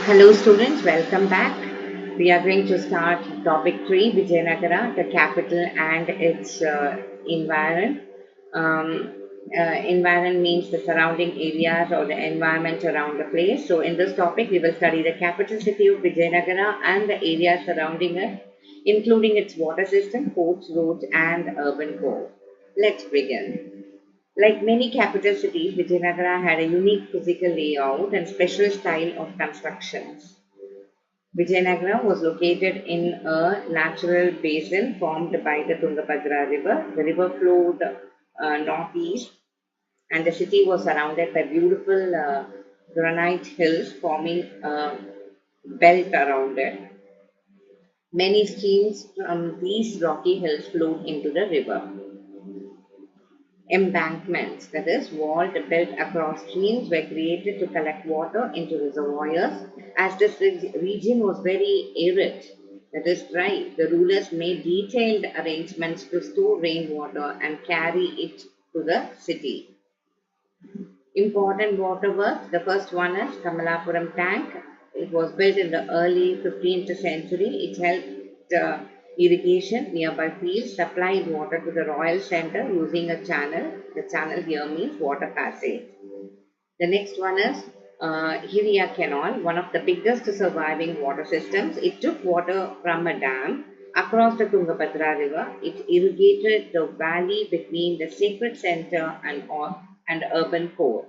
Hello students, welcome back. We are going to start topic 3, Vijayanagara, the capital and its environment. Um, Environment means the surrounding areas or the environment around the place. So in this topic, we will study the capital city of Vijayanagara and the areas surrounding it, including its water system, ports, roads and urban core. Let's begin. Like many capital cities, Vijayanagara had a unique physical layout and special style of constructions. Vijayanagara was located in a natural basin formed by the Tungabhadra River. The river flowed northeast, and the city was surrounded by beautiful granite hills forming a belt around it. Many streams from these rocky hills flowed into the river. Embankments, that is, walls built across streams, were created to collect water into reservoirs. As this region was very arid, that is dry, the rulers made detailed arrangements to store rainwater and carry it to the city. Important waterworks, the first one is Kamalapuram Tank. It was built in the early 15th century. It helped irrigation nearby fields, supplied water to the royal center using a channel. The channel here means water passage. The next one is Hiria Canal, one of the biggest surviving water systems. It took water from a dam across the Tungabhadra River. It irrigated the valley between the sacred center and urban core.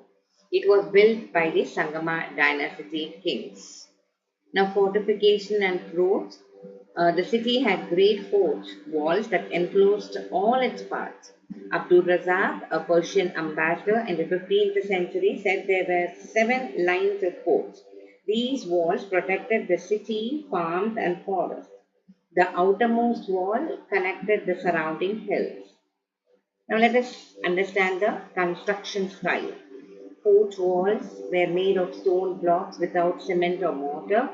It was built by the Sangama dynasty kings. Now, fortification and roads. The city had great forts, walls that enclosed all its parts. Abdul Razak, a Persian ambassador in the 15th century, said there were 7 lines of forts. These walls protected the city, farms, and forests. The outermost wall connected the surrounding hills. Now, let us understand the construction style. Fort walls were made of stone blocks without cement or mortar.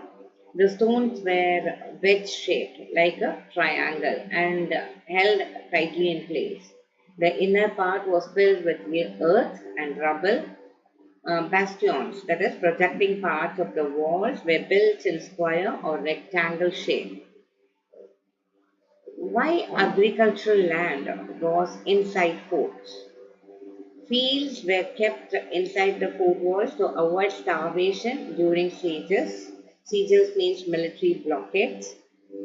The stones were wedge shaped like a triangle and held tightly in place. The inner part was filled with earth and rubble. Bastions, that is, projecting parts of the walls, were built in square or rectangle shape. Why agricultural land was inside forts? Fields were kept inside the fort walls to avoid starvation during sieges. Sieges means military blockades.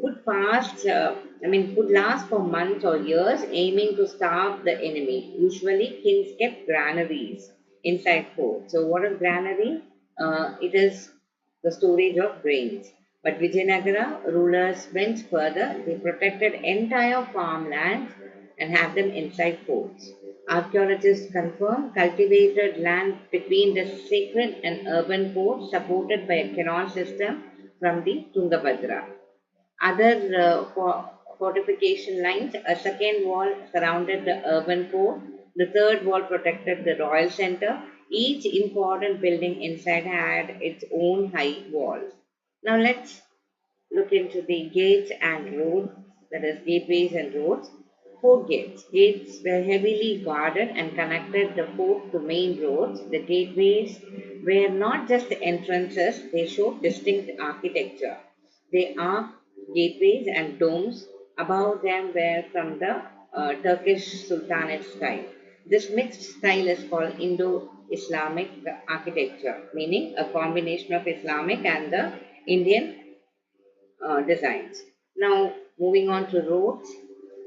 Could last for months or years, aiming to starve the enemy. Usually, kings kept granaries inside forts. So, what is granary? It is the storage of grains. But Vijayanagara rulers went further. They protected entire farmlands and have them inside forts. Archaeologists confirm cultivated land between the sacred and urban forts supported by a canal system from the Tungabhadra. Other fortification lines, a second wall surrounded the urban fort, the third wall protected the royal center. Each important building inside had its own high walls. Now let's look into the gates and roads, that is, gateways and roads. Fort gates. Gates were heavily guarded and connected the fort to main roads. The gateways were not just entrances, they showed distinct architecture. They are gateways and domes. Above them were from the Turkish Sultanate style. This mixed style is called Indo-Islamic architecture, meaning a combination of Islamic and the Indian designs. Now, moving on to roads.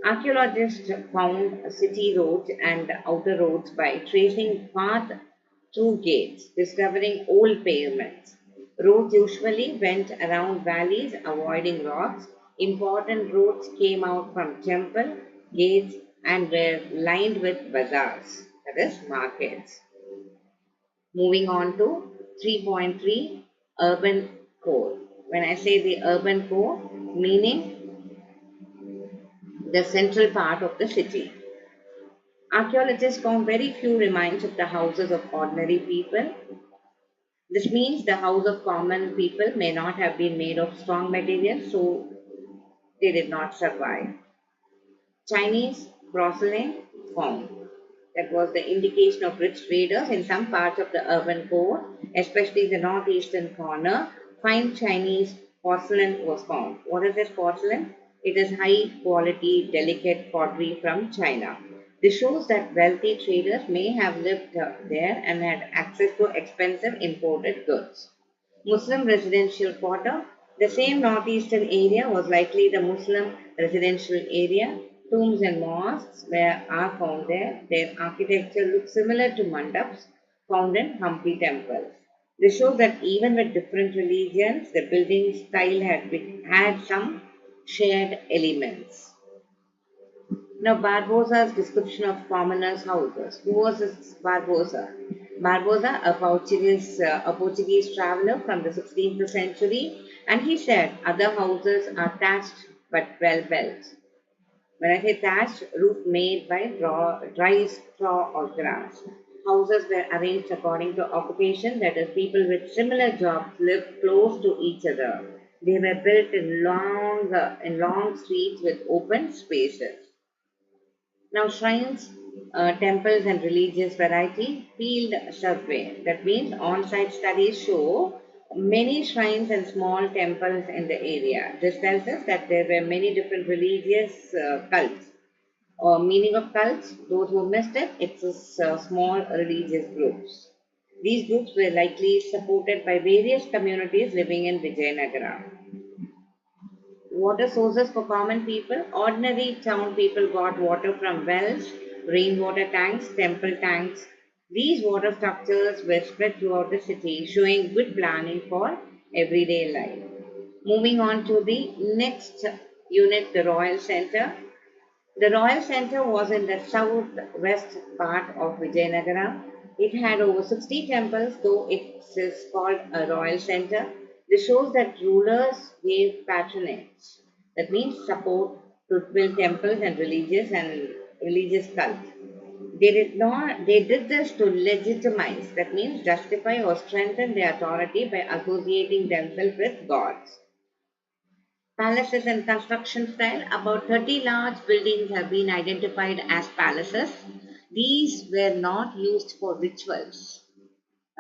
Archaeologists found city roads and outer roads by tracing path through gates, discovering old pavements. Roads usually went around valleys, avoiding rocks. Important roads came out from temple, gates, and were lined with bazaars, that is, markets. Moving on to 3.3, urban core. When I say the urban core, meaning the central part of the city. Archaeologists found very few remains of the houses of ordinary people. This means the house of common people may not have been made of strong materials, so they did not survive. Chinese porcelain found. That was the indication of rich traders in some parts of the urban core, especially the northeastern corner. fine Chinese porcelain was found. What is this porcelain? It is high quality, delicate pottery from China. This shows that wealthy traders may have lived there and had access to expensive imported goods. Muslim residential quarter. The same northeastern area was likely the Muslim residential area. Tombs and mosques are found there. Their architecture looks similar to mandaps found in Hampi temples. This shows that even with different religions, the building style had some shared elements. Now, Barbosa's description of commoners' houses. Who was this Barbosa? Barbosa, a Portuguese traveler from the 16th century, and he said other houses are thatched but well built. When I say thatched, roof made by dry straw or grass. Houses were arranged according to occupation, that is, people with similar jobs lived close to each other. They were built in long streets with open spaces. Now, shrines, temples, and religious variety, field survey. That means on site studies show many shrines and small temples in the area. This tells us that there were many different religious cults. Or meaning of cults, those who missed it, it's small religious groups. These groups were likely supported by various communities living in Vijayanagara. Water sources for common people. Ordinary town people got water from wells, rainwater tanks, temple tanks. These water structures were spread throughout the city, showing good planning for everyday life. Moving on to the next unit, the Royal Center. The Royal Center was in the southwest part of Vijayanagara. It had over 60 temples, though it is called a Royal Center. This shows that rulers gave patronage. That means support to build temples and religious cults. They did this to legitimize, that means justify or strengthen their authority by associating themselves with gods. Palaces and construction style. About 30 large buildings have been identified as palaces. These were not used for rituals,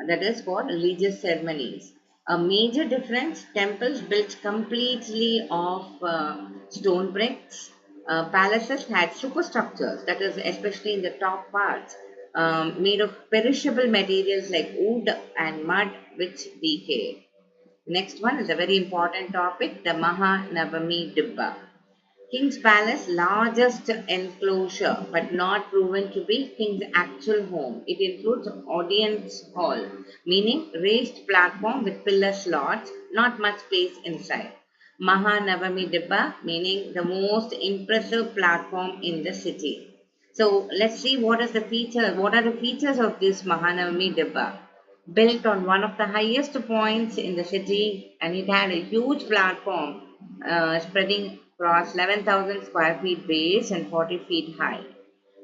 that is for religious ceremonies. A major difference, temples built completely of stone bricks. Palaces had superstructures, that is especially in the top parts, made of perishable materials like wood and mud which decayed. Next one is a very important topic, the Mahanavami Dibba. King's Palace, largest enclosure but not proven to be King's actual home. It includes audience hall, meaning raised platform with pillar slots, not much space inside. Mahanavami Dibba, meaning the most impressive platform in the city. So let's see what are the features of this Mahanavami Dibba. Built on one of the highest points in the city, and it had a huge platform spreading across 11,000 square feet base and 40 feet high.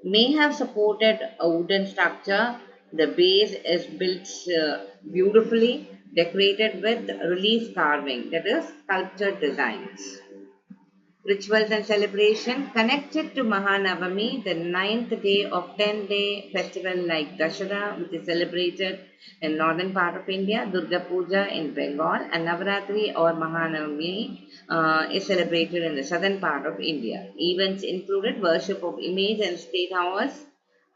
May have supported a wooden structure. The base is built beautifully, decorated with relief carving, that is sculptured designs. Rituals and celebration connected to Mahanavami, the ninth day of 10-day festival like Dashara, which is celebrated in northern part of India, Durga Puja in Bengal, and Navaratri or Mahanavami is celebrated in the southern part of India. Events included worship of image and state hours,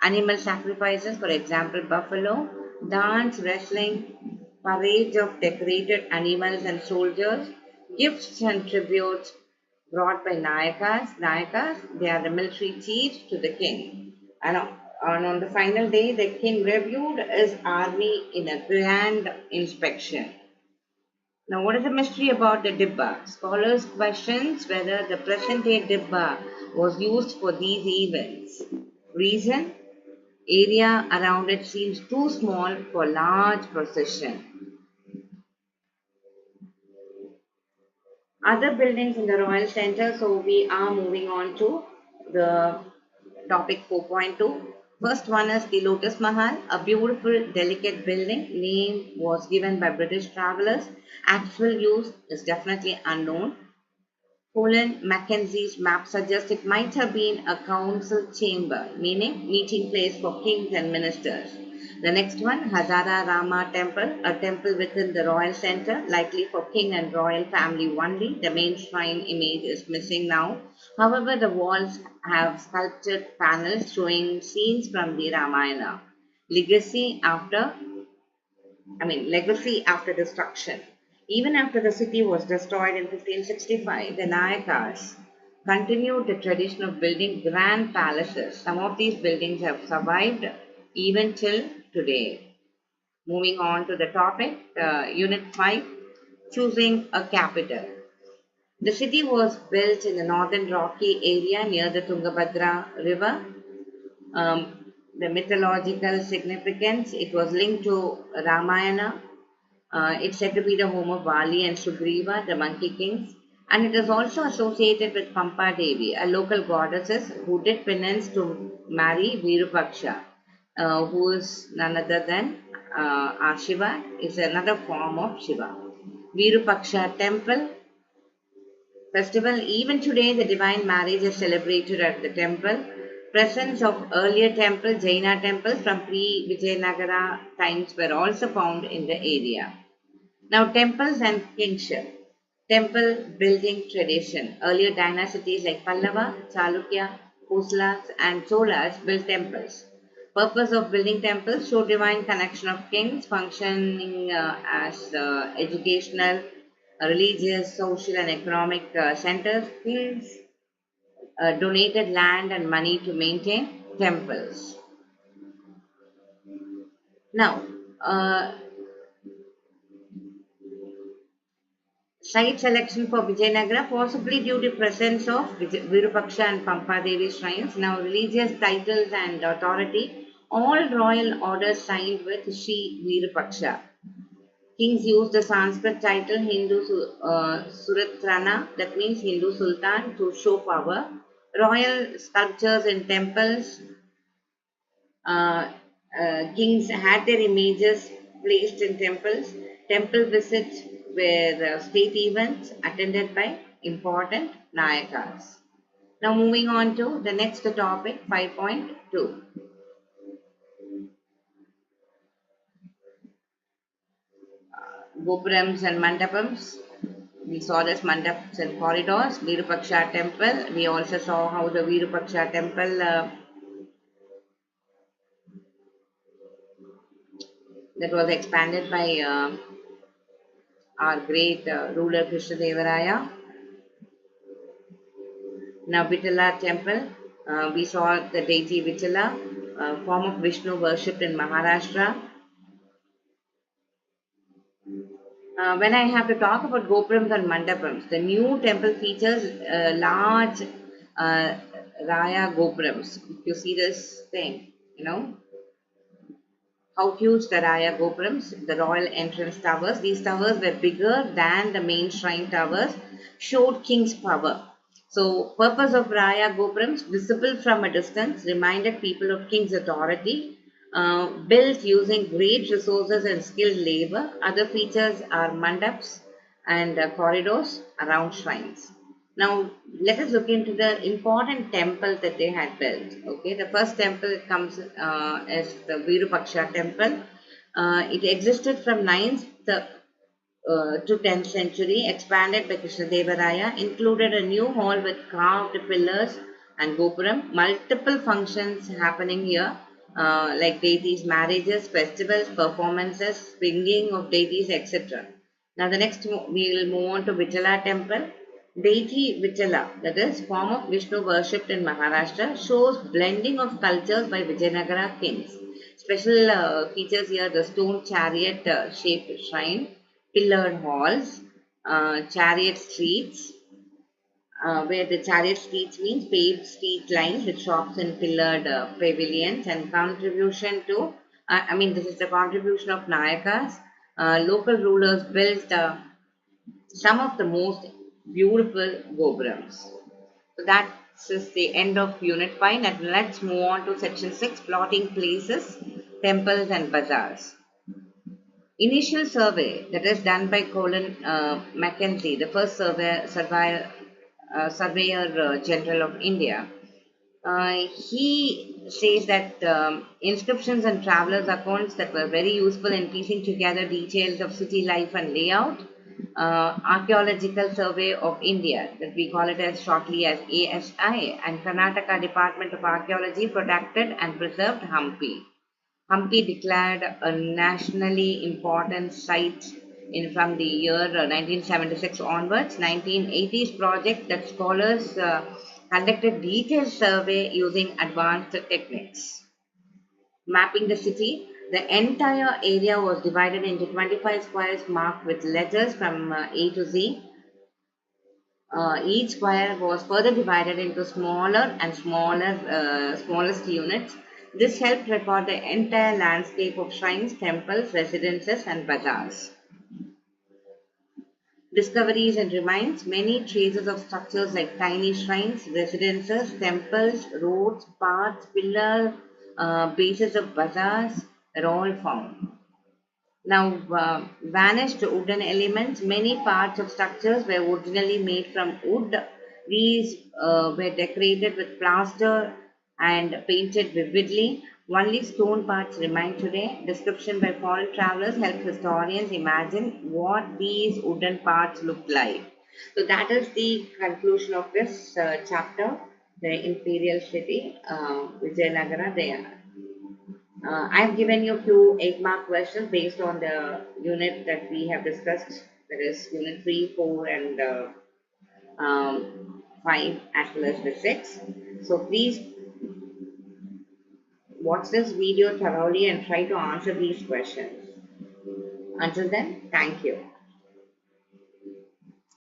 animal sacrifices, for example, buffalo, dance, wrestling, parades of decorated animals and soldiers, gifts and tributes brought by Nayakas. Nayakas, they are the military chiefs to the king. And on the final day, the king reviewed his army in a grand inspection. Now, what is the mystery about the Dibba? Scholars question whether the present day Dibba was used for these events. Reason? Area around it seems too small for large procession. Other buildings in the Royal Center, so we are moving on to the topic 4.2. First one is the Lotus Mahal, a beautiful, delicate building. Name was given by British travelers. Actual use is definitely unknown. Colin Mackenzie's map suggests it might have been a council chamber, meaning meeting place for kings and ministers. The next one, Hazara Rama Temple, a temple within the royal center, likely for king and royal family only. The main shrine image is missing now. However, the walls have sculpted panels showing scenes from the Ramayana. Legacy after destruction. Even after the city was destroyed in 1565, the Nayakas continued the tradition of building grand palaces. Some of these buildings have survived even till today. Moving on to the topic, Unit 5, choosing a capital. The city was built in the northern rocky area near the Tungabhadra river. The mythological significance, it was linked to Ramayana. It's said to be the home of Vali and Sugriva, the monkey kings. And it is also associated with Pampa Devi, a local goddess who did penance to marry Virupaksha, who is none other than Shiva, is another form of Shiva. Virupaksha temple festival. Even today, the divine marriage is celebrated at the temple. Presence of earlier temples, Jaina temples from pre-Vijayanagara times were also found in the area. Now, temples and kingship. Temple building tradition. Earlier dynasties like Pallava, Chalukya, Hoysalas and Cholas built temples. Purpose of building temples show divine connection of kings, functioning as educational, religious, social and economic centers. Kings donated land and money to maintain temples. Now, site selection for Vijayanagara, possibly due to presence of Virupaksha and Pampa Devi shrines. Now, religious titles and authority. All royal orders signed with Shri Virupaksha. Kings used the Sanskrit title Hindu Suratrana, that means Hindu Sultan, to show power. Royal sculptures in temples. Kings had their images placed in temples. Temple visits were state events attended by important Nayakas. Now moving on to the next topic, 5.2. Gopurams and mandapams. We saw this mandaps and corridors. Virupaksha temple. We also saw how the Virupaksha temple that was expanded by our great ruler Krishnadevaraya. Now Vitthala temple, we saw the deity Vitthala, form of Vishnu worshipped in Maharashtra. When I have to talk about Gopurams and Mandapams, the new temple features large Raya Gopurams. You see this thing, how huge the Raya Gopurams, the royal entrance towers. These towers were bigger than the main shrine towers, showed king's power. So, purpose of Raya Gopurams, visible from a distance, reminded people of king's authority. Built using great resources and skilled labor. Other features are mandaps and corridors around shrines. Now, let us look into the important temples that they had built. Okay, the first temple comes as the Virupaksha temple. It existed from 9th to 10th century, expanded by Krishnadevaraya, included a new hall with carved pillars and gopuram, multiple functions happening here. Like deities' marriages, festivals, performances, singing of deities, etc. Now the next we will move on to Vitthala temple. Deity Vitthala, that is form of Vishnu worshipped in Maharashtra, shows blending of cultures by Vijayanagara kings. Special features here: the stone chariot shaped shrine, pillared halls, chariot streets. Where the chariot streets means paved street lines with shops and pillared pavilions, and contribution to, this is the contribution of Nayakas. Local rulers built some of the most beautiful gopurams. So that is the end of Unit 5. And let's move on to Section 6, plotting places, temples and bazaars. Initial survey that is done by Colin Mackenzie, the first Surveyor General of India. He says that inscriptions and travelers' accounts that were very useful in piecing together details of city life and layout. Archaeological Survey of India, that we call it as shortly as ASI, and Karnataka Department of Archaeology protected and preserved Hampi. Hampi declared a nationally important site from the year 1976 onwards. 1980s project that scholars conducted detailed survey using advanced techniques. Mapping the city, the entire area was divided into 25 squares marked with letters from A to Z. Each square was further divided into smaller and smallest units. This helped record the entire landscape of shrines, temples, residences, and bazaars. Discoveries and remains, many traces of structures like tiny shrines, residences, temples, roads, paths, pillars, bases of bazaars are all found. Now, vanished wooden elements, many parts of structures were originally made from wood. These were decorated with plaster and painted vividly. Only stone parts remain today. Description by foreign travelers help historians imagine what these wooden parts looked like. So that is the conclusion of this chapter, the imperial city, Vijayanagara. I have given you a few 8-mark questions based on the unit that we have discussed, that is unit 3, 4 and 5 as well as the 6. So please watch this video thoroughly and try to answer these questions. Until then, thank you.